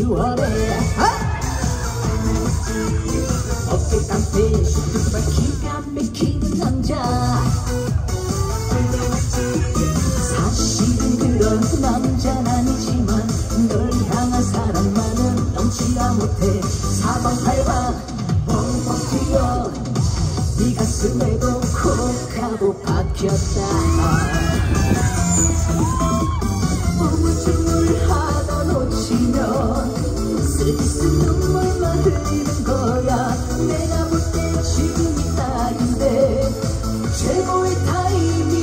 비주얼에 어깨 깡패 슈트발 기가 막히는 남자. 사실은 그런 남자는 아니지만 널 향한 사랑만은 넘치다 못해. 사방팔방 뻥뻥 튀어 네 가슴에도 콕 하고 박혔다. 우물쭈물하다 놓치면 쓸쓸 눈물만 흘리는 거야. 내가 볼 때 지금이 딱인데 최고의 타이밍.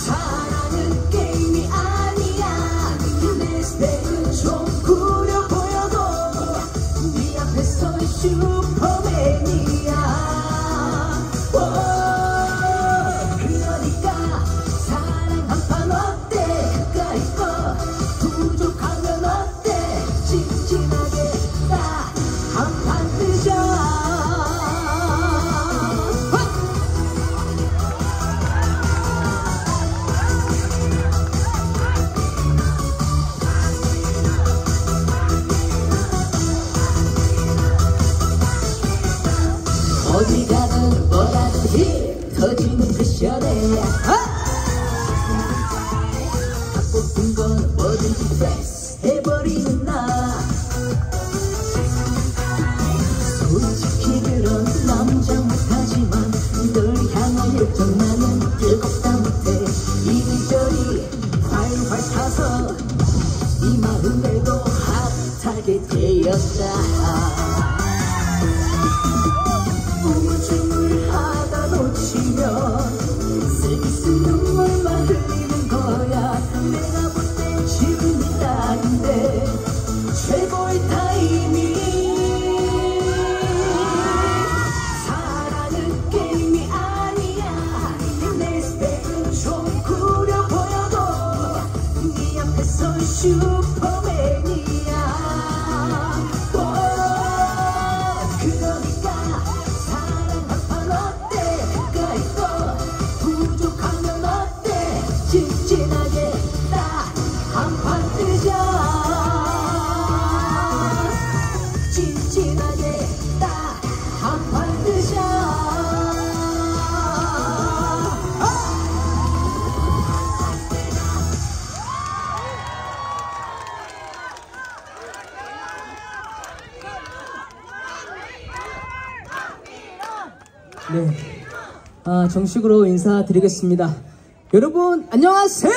사랑은 게임이 아니야. 내 스펙은 좀 구려 보여도 네 앞에서 슈퍼맨이야. 그러니까 사랑 한판 어때? 가까이 거 부족하면 어때? 찐찐하게 딱 한판 뜨자. 어디 가든 뭐라든 힙 터지는 패션에 다 뽑힌 건 뭐든지 프레스 해버리는 나. 솔직히 그런 남자 못하지만 널 향한 열정 나는 뜨겁다 못해. 이리저리 활활 타서 이 마음에도 핫하게 되었다. 우물쭈물하다 놓치면 쓸쓸 눈물만 흘리는 거야. 내가 볼 때 지금이 딱인데 최고의 타이밍. 사랑은 게임이 아니야. 내 스펙은 좀 구려 보여도 네 앞에서 슈퍼맨이야. 그러니까 사랑 한판 어때? 가까이 거 부족하면 어때? 찐찐하게 딱 한판 뜨자. 찐찐하게 딱 한판 뜨자. 네, 정식으로 인사드리겠습니다. 여러분 안녕하세요.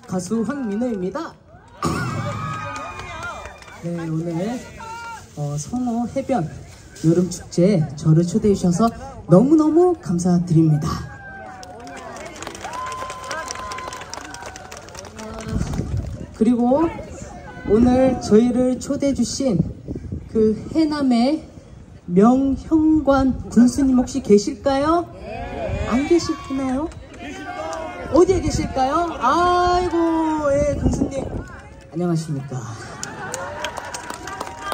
가수 황민호입니다. 네, 오늘 성호 해변 여름축제에 저를 초대해 주셔서 너무너무 감사드립니다. 그리고 오늘 저희를 초대해 주신 그 해남의 명형관 군수님 혹시 계실까요? 안 계시나요? 어디에 계실까요? 아이고, 예, 군수님 안녕하십니까.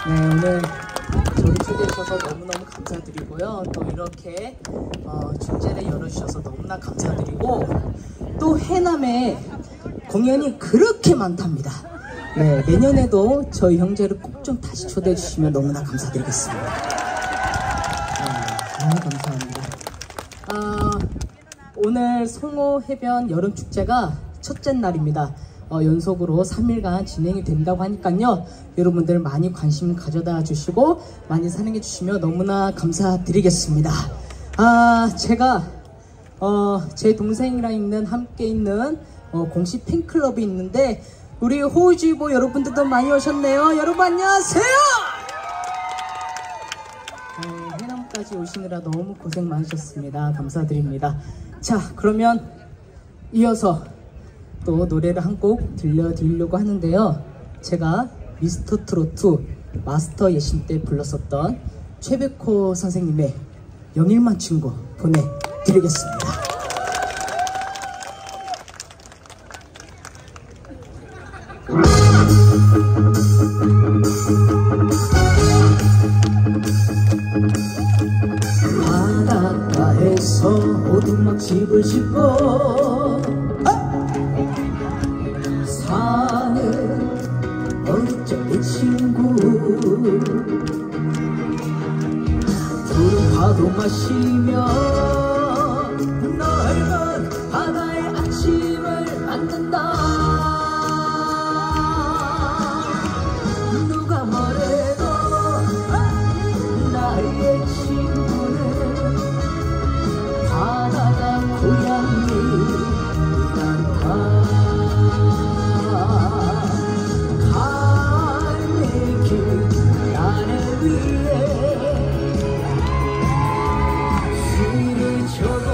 네, 오늘 저를 초대해 주셔서 너무너무 감사드리고요. 또 이렇게 축제를 열어주셔서 너무나 감사드리고, 또 해남에 공연이 그렇게 많답니다. 네, 내년에도 저희 형제를 꼭 좀 다시 초대해 주시면 너무나 감사드리겠습니다. 너무 감사합니다. 오늘 성호 해변 여름축제가 첫째 날입니다. 연속으로 3일간 진행이 된다고 하니까요, 여러분들 많이 관심 가져다 주시고 많이 사랑해 주시면 너무나 감사드리겠습니다. 제가 제 동생이랑 함께 있는 공식 팬클럽이 있는데, 우리 호우주의보 여러분들도 많이 오셨네요. 여러분 안녕하세요. 해남까지 오시느라 너무 고생 많으셨습니다. 감사드립니다. 자, 그러면 이어서 또 노래를 한 곡 들려드리려고 하는데요. 제가 미스터트로트 마스터 예신 때 불렀었던 최백호 선생님의 영일만 친구 보내드리겠습니다. 바닷가에서 오두막 집을 짓고 있죠 내 친구. 푸른 파도 마시며 넓은 바다의 아침을 만든다. 누가 뭐래도 나의 친구는 바다가 고향이 같아. 갈매길 아래 위에 술을 저고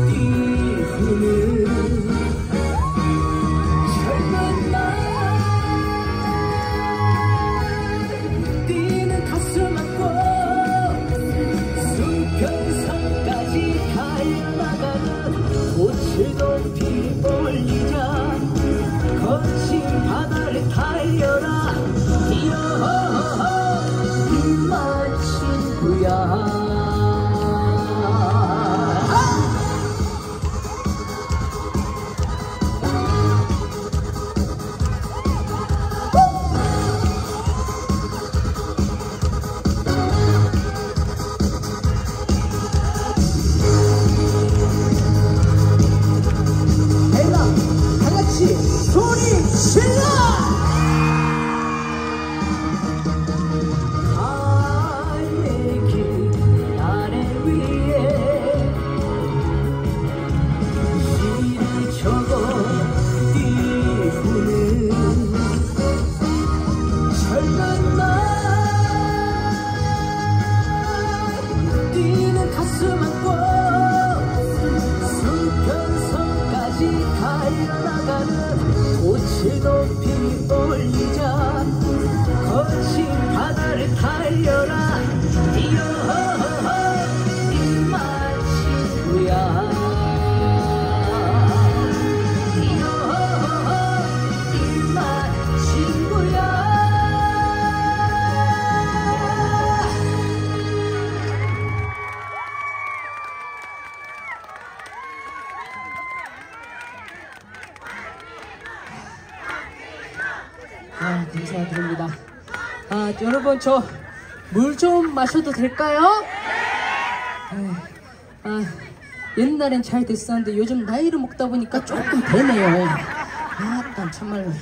뛰는 젊은 날 뛰는 가슴 안고 수평선까지 달려나가는 꽃을 높이 올리자. 거친 바다를 달려라 이어 입만 친구야. 소리 질러! 갈매길 아래 위에 시를 적어 띄우는 젊은 날 뛰는 가슴 안고 수평선까지 달려나가는 꽃을 높이 올리자. 거친 바다를 달려라 이어 입만 친구야. 이어 입만 친구야. 감사드립니다. 여러분 저 물 좀 마셔도 될까요? 옛날엔 잘 됐었는데 요즘 나이를 먹다 보니까 조금 되네요. 참말로.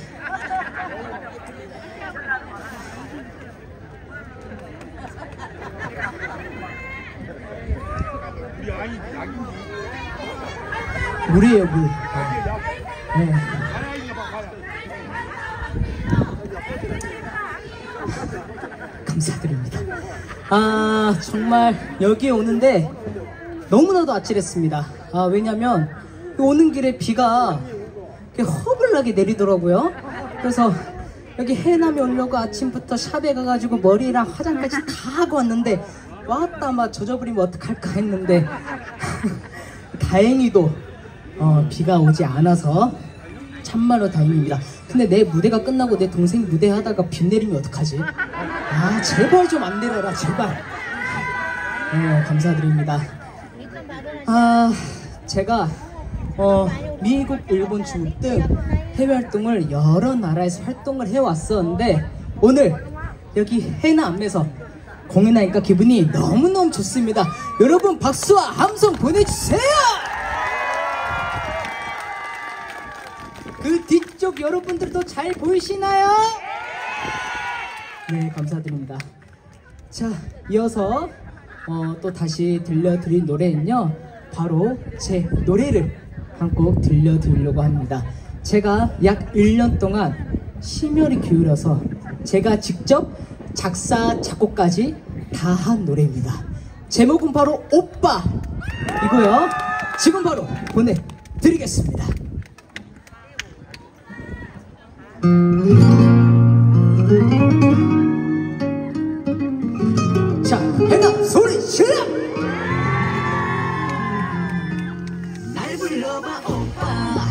물이에요 물. 네. 감사드립니다. 정말 여기에 오는데 너무나도 아찔했습니다. 왜냐면 오는 길에 비가 허블나게 내리더라고요. 그래서 여기 해남에 오려고 아침부터 샵에 가가지고 머리랑 화장까지 다 하고 왔는데 왔다 막 젖어버리면 어떡할까 했는데 다행히도 비가 오지 않아서 참말로 다행입니다. 근데 내 무대가 끝나고 내 동생 무대 하다가 비 내리면 어떡하지? 제발 좀 안 내려라 제발. 네, 감사드립니다. 제가 미국, 일본, 중국 등 해외 활동을 여러 나라에서 활동을 해왔었는데 오늘 여기 해남에서 공연하니까 기분이 너무너무 좋습니다. 여러분 박수와 함성 보내주세요. 그 뒤쪽 여러분들도 잘 보이시나요? 네, 감사드립니다. 자, 이어서 또 다시 들려드릴 노래는요, 바로 제 노래를 한 곡 들려드리려고 합니다. 제가 약 1년 동안 심혈이 기울여서 제가 직접 작사, 작곡까지 다 한 노래입니다. 제목은 바로 오빠 이고요. 지금 바로 보내드리겠습니다. 자, 해남 소리 질러! 날 불러봐 오빠,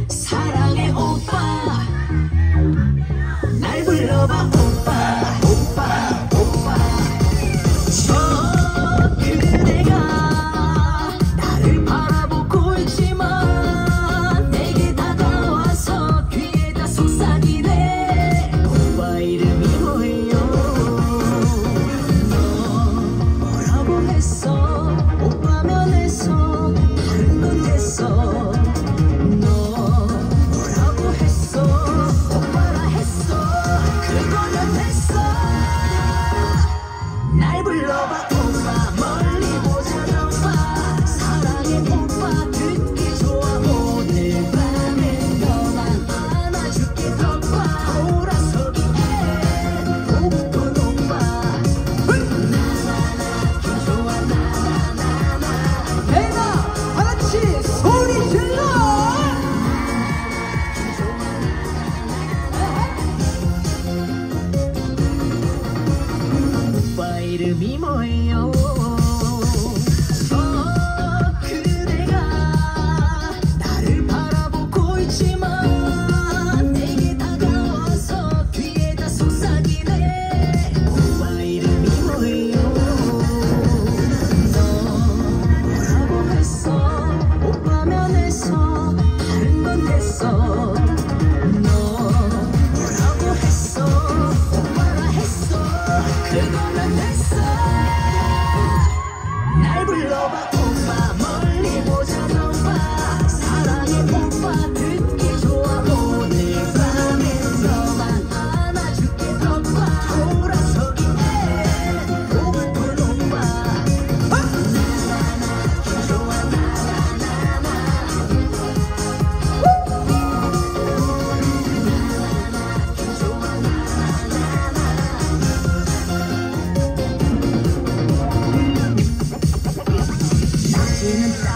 사랑해 오빠. 날 불러봐 오빠, 오빠, 오빠. 저 그대가 나를 바라보고 있지만 내게 다가와서 귀에다 속삭이네.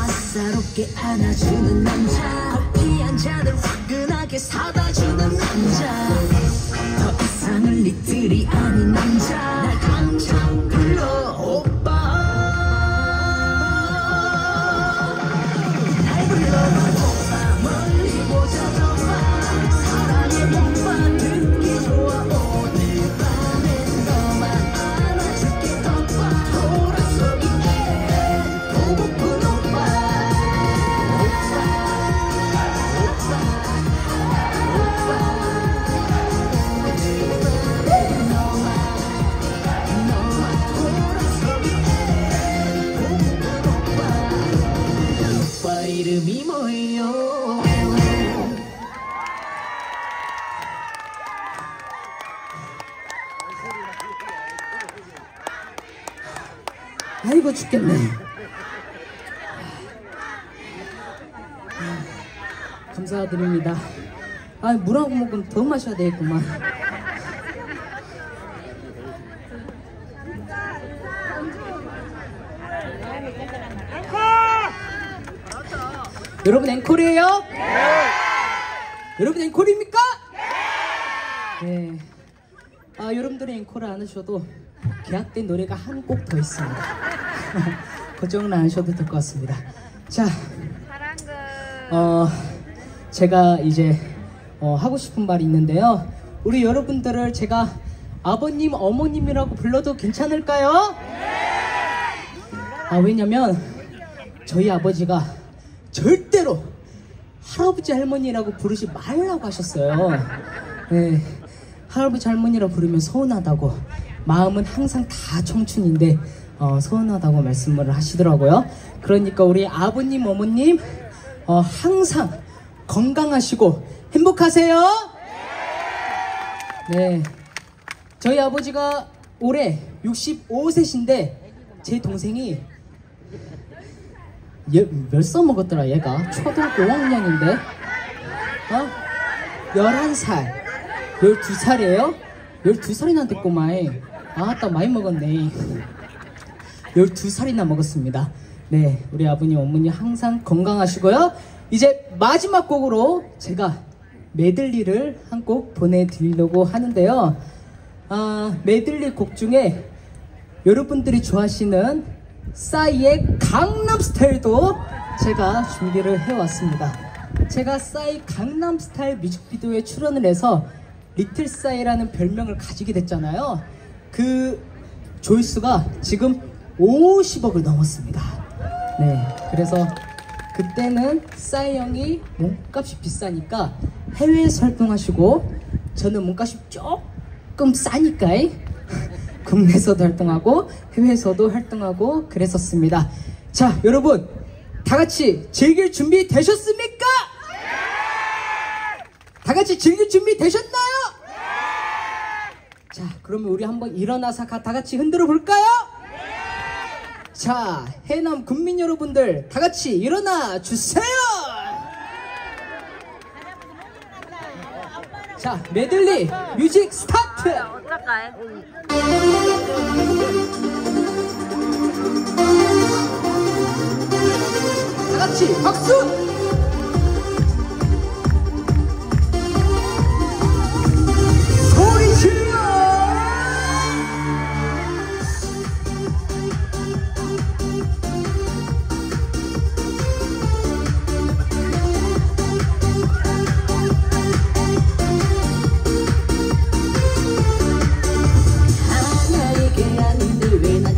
따사롭게 안아주는 남자 커피 한 잔을 화끈하게 사다 주는 남자 더 이상은 니들이 아닌 남자 날 당장 불러 오빠 날 불러봐 오빠 멀리 보자 저봐 사랑의 오빠 듣기 좋아 오늘 밤엔 너만 안아줄게 오빠 돌아서기에 보고픈 오빠 오빠 이름이 뭐예요? 아이고 죽겠네. 감사드립니다. 아, 물 한 모금 더 마셔야 되겠구만. 여러분 앵콜이에요? 네. 여러분 앵콜입니까? 네. 아, 여러분들이 앵콜을 안 하셔도 계약된 노래가 한 곡 더 있습니다. 걱정은 안 하셔도 될 것 같습니다. 자, 제가 이제 하고 싶은 말이 있는데요. 우리 여러분들을 제가 아버님, 어머님이라고 불러도 괜찮을까요? 아, 왜냐면 저희 아버지가 절대로 할아버지 할머니라고 부르지 말라고 하셨어요. 네, 할아버지 할머니라고 부르면 서운하다고, 마음은 항상 다 청춘인데 서운하다고 말씀을 하시더라고요. 그러니까 우리 아버님, 어머님 항상 건강하시고 행복하세요. 네, 저희 아버지가 올해 65세신데 제 동생이 얘 몇 살 먹었더라? 얘가 초등학교 5학년인데 11살 12살이에요? 12살이나 됐고만. 아따 많이 먹었네. 12살이나 먹었습니다. 네, 우리 아버님 어머니 항상 건강하시고요. 이제 마지막 곡으로 제가 메들리를 한 곡 보내드리려고 하는데요. 메들리 곡 중에 여러분들이 좋아하시는 싸이의 강남스타일도 제가 준비를 해왔습니다. 제가 싸이 강남스타일 뮤직비디오에 출연을 해서 리틀 싸이라는 별명을 가지게 됐잖아요. 그 조회수가 지금 50억을 넘었습니다. 네, 그래서 그때는 싸이 형이 몸값이 비싸니까 해외에서 활동하시고 저는 몸값이 조금 싸니까 국내에서도 활동하고 해외에서도 활동하고 그랬었습니다. 자, 여러분 다같이 즐길 준비 되셨습니까? 다같이 즐길 준비 되셨나요? 자, 그러면 우리 한번 일어나서 다같이 흔들어 볼까요? 자, 해남 군민 여러분들 다같이 일어나 주세요. 자, 메들리 뮤직 스타트. 다같이 박수. 소리 질러.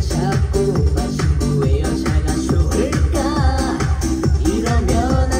자꾸 친구의 여자가 좋을까? 이러면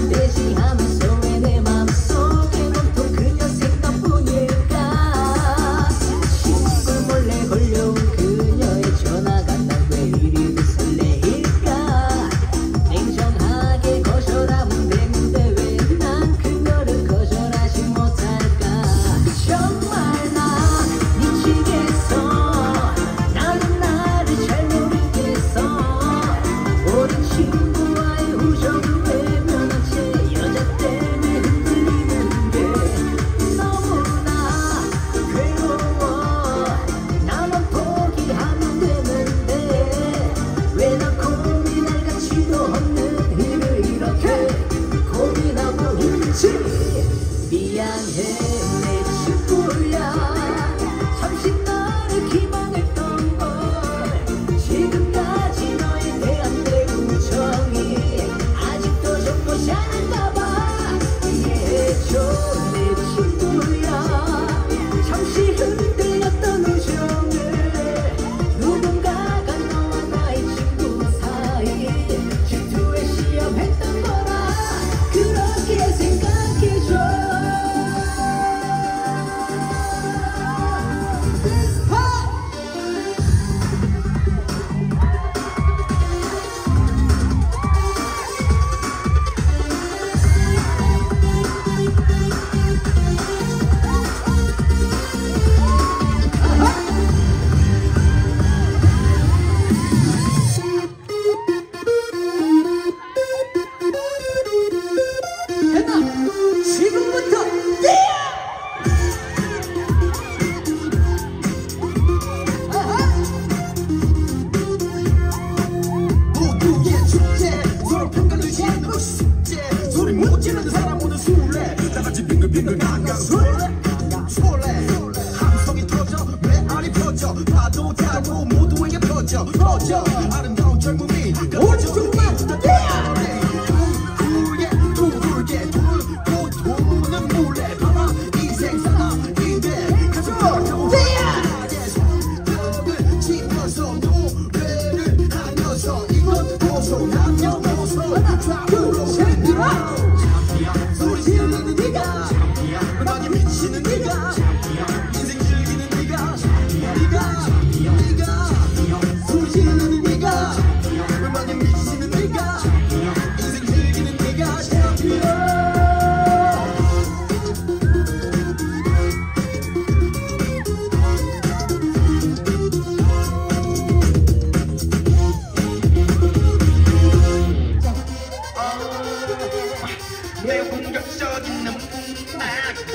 매우 공격적인 놈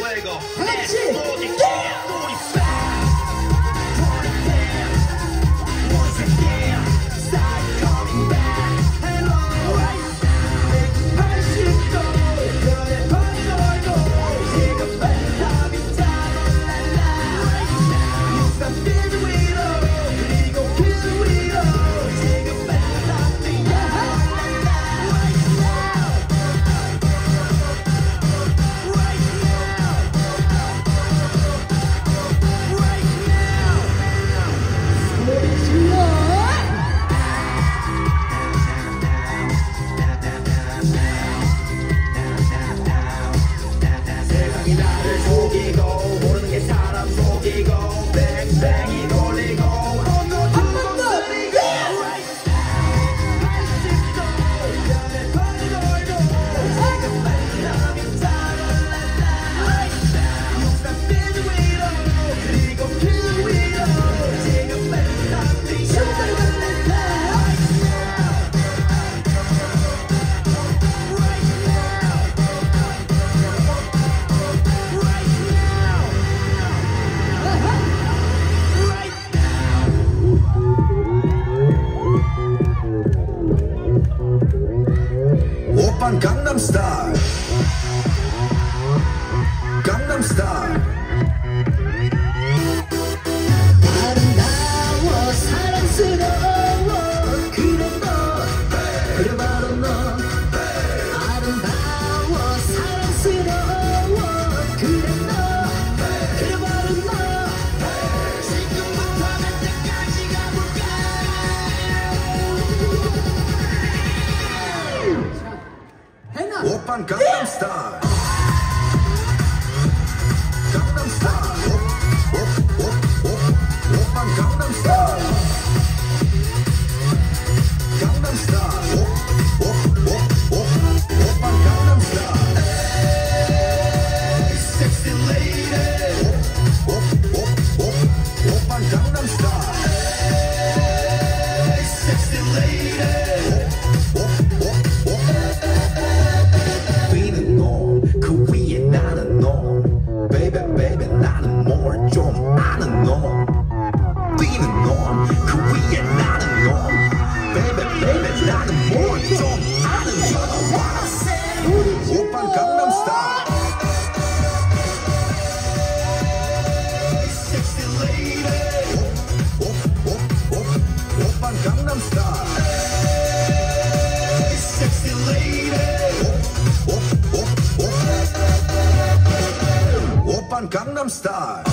왜고 같이 나를 속이고 모르는 게 사람 속이고 뱅뱅이 돌리고 한번 더 쓰리고 오빤 강남스타일 강남스타일 아름다워 사랑스러워 그래 너 그래 바로 너 아름다워 사랑스러워 그래 너 그래 바로 너 지금부터 갈 때까지 가볼까 해나 오빤 강남스타일 강남스타일 오빤 강남스타일 강남스타일 오빤 강남스타일 섹시 레이디 오빤 강남스타일 섹시 레이디 위는 놈그 위에 나는 놈 베이베 베이베 나는 뭘 좀 아는 놈 뛰는 놈그 위에 나는 놈 베이베 베이베 나는 뭘 좀 아는 놈 오빤 강남스타일 섹시 레이디 오빤 강남스타일 섹시 레이디 오빤 강남스타일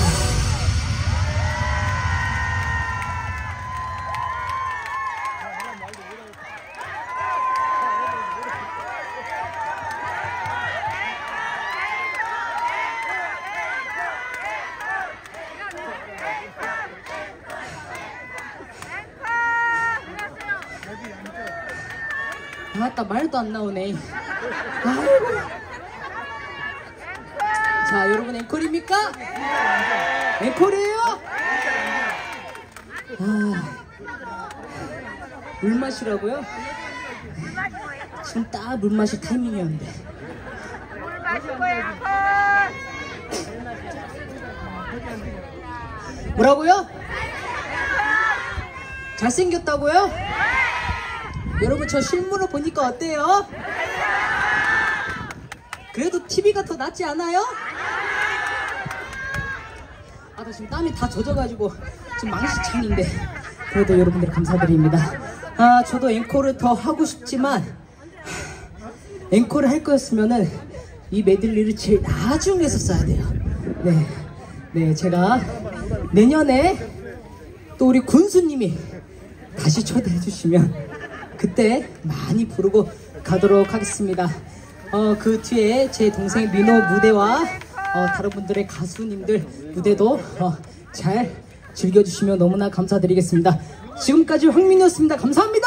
아따 말도 안 나오네. 아이고. 자 여러분 앵콜입니까? 앵콜이에요? 물 마시라고요? 지금 딱 물 마실 타이밍이었는데. 물 마실 거야. 뭐라고요? 잘생겼다고요? 여러분 저 실물로 보니까 어때요? 그래도 TV가 더 낫지 않아요? 아, 나 지금 땀이 다 젖어가지고 지금 망시창인데 그래도 여러분들 감사드립니다. 아, 저도 앵콜을 더 하고 싶지만 앵콜을 할 거였으면은 이 메들리를 제일 나중에서 써야 돼요. 네, 제가 내년에 또 우리 군수님이 다시 초대해 주시면 그때 많이 부르고 가도록 하겠습니다. 그 뒤에 제 동생 민호 무대와 다른 분들의 가수님들 무대도 잘 즐겨주시면 너무나 감사드리겠습니다. 지금까지 황민이었습니다. 감사합니다.